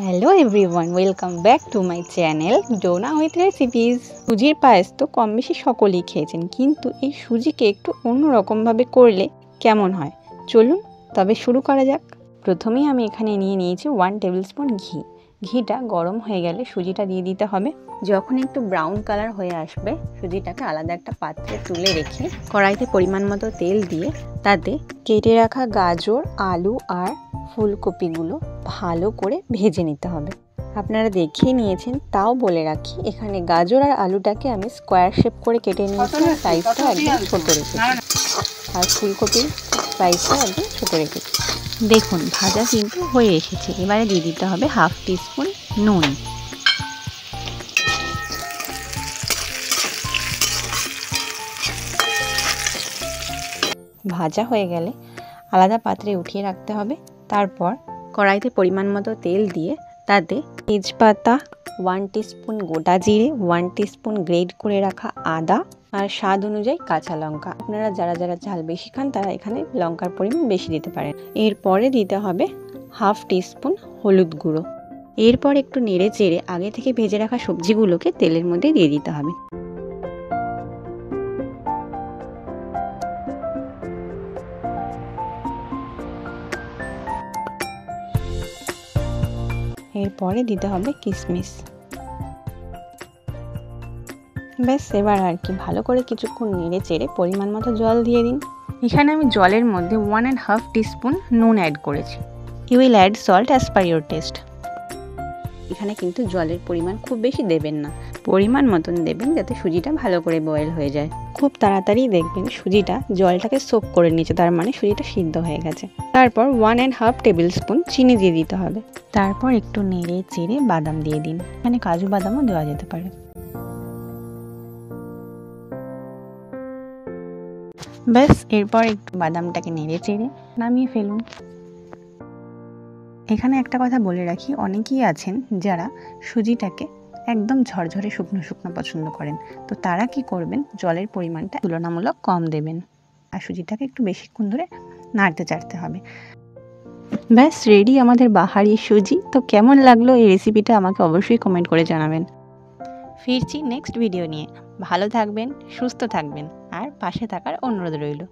Hello everyone, welcome back to my channel Dona with recipes. সুজির পায়েস তো কম বেশি সকলেই খেয়েছেন, কিন্তু এই সুজিকে একটু অন্যরকমভাবে করলে কেমন হয় চলুন তবে শুরু করা যাক। প্রথমেই আমি এখানে নিয়ে নিয়েছি 1 টেবিল স্পুন ঘি। ঘিটা গরম হয়ে গেলে সুজিটা দিয়ে দিতে হবে। যখন একটু ব্রাউন কালার হয়ে আসবে সুজিটাকে আলাদা একটা পাত্রে তুলে রেখে কড়াইতে পরিমাণ মতো তেল দিয়ে তাতে কেটে রাখা গাজর, আলু আর ফুলকপিগুলো ভালো করে ভেজে নিতে হবে। আপনারা দেখিয়ে নিয়েছেন, তাও বলে রাখি এখানে গাজর আর আলুটাকে আমি স্কোয়ার শেপ করে কেটে নিয়েছি, সাইজটা একদম ছোটো রেখেছি, আর ফুলকপির সাইজটা একদম ছোটো রেখেছি। দেখুন ভাজা কিন্তু হয়ে এসেছে। এবারে দিয়ে দিতে হবে 1/2 টিস্পুন নুন। ভাজা হয়ে গেলে আলাদা পাত্রে উঠিয়ে রাখতে হবে। তারপর কড়াইতে পরিমাণ মতো তেল দিয়ে তাতে তেজপাতা, 1 টিস্পুন গোটা জিরে, 1 টিস্পুন গ্রেট করে রাখা আদা আর স্বাদ অনুযায়ী কাঁচা লঙ্কা। আপনারা যারা যারা ঝাল বেশি খান তারা এখানে লঙ্কার পরিমাণ বেশি দিতে পারেন। এরপরে দিতে হবে 1/2 টিস্পুন হলুদ গুঁড়ো। এরপর একটু নেড়ে চেড়ে আগে থেকে ভেজে রাখা সবজিগুলোকে তেলের মধ্যে দিয়ে দিতে হবে। এরপরে দিতে হবে কিশমিশ। ব্যাস, এবার আর কি ভালো করে কিছুক্ষণ নেড়ে চেড়ে পরিমাণ মতো জল দিয়ে দিন। এখানে আমি জলের মধ্যে 1.5 টিস্পুন নুন অ্যাড করেছি। You will add salt as per your taste. এখানে কিন্তু জলের পরিমাণ খুব বেশি দেবেন না, পরিমাণ মতন দেবেন যাতে সুজিটা ভালো করে বয়েল হয়ে যায়। খুব তাড়াতাড়ি দেখবেন সুজিটা জলটাকে সোক করে নিয়েছে, তার মানে সুজিটা সিদ্ধ হয়ে গেছে। তারপর 1.5 টেবিল স্পুন চিনি দিয়ে দিতে হবে। তারপর একটু নেড়ে চেড়ে বাদাম দিয়ে দিন। এখানে কাজু বাদামও দেওয়া যেতে পারে। ব্যাস, এরপর একটু বাদামটাকে নেড়ে চেড়ে নামিয়ে ফেলুন। এখানে একটা কথা বলে রাখি, অনেকেই আছেন যারা সুজিটাকে একদম ঝরঝরে শুকনো শুকনো পছন্দ করেন, তো তারা কি করবেন, জলের পরিমাণটা তুলনামূলক কম দেবেন আর সুজিটাকে একটু বেশিক্ষণ ধরে নাড়তে চাড়তে হবে। ব্যাস রেডি আমাদের বাহারি সুজি। তো কেমন লাগলো এই রেসিপিটা আমাকে অবশ্যই কমেন্ট করে জানাবেন। ফিরছি নেক্সট ভিডিও নিয়ে। ভালো থাকবেন, সুস্থ থাকবেন আর পাশে থাকার অনুরোধ রইল।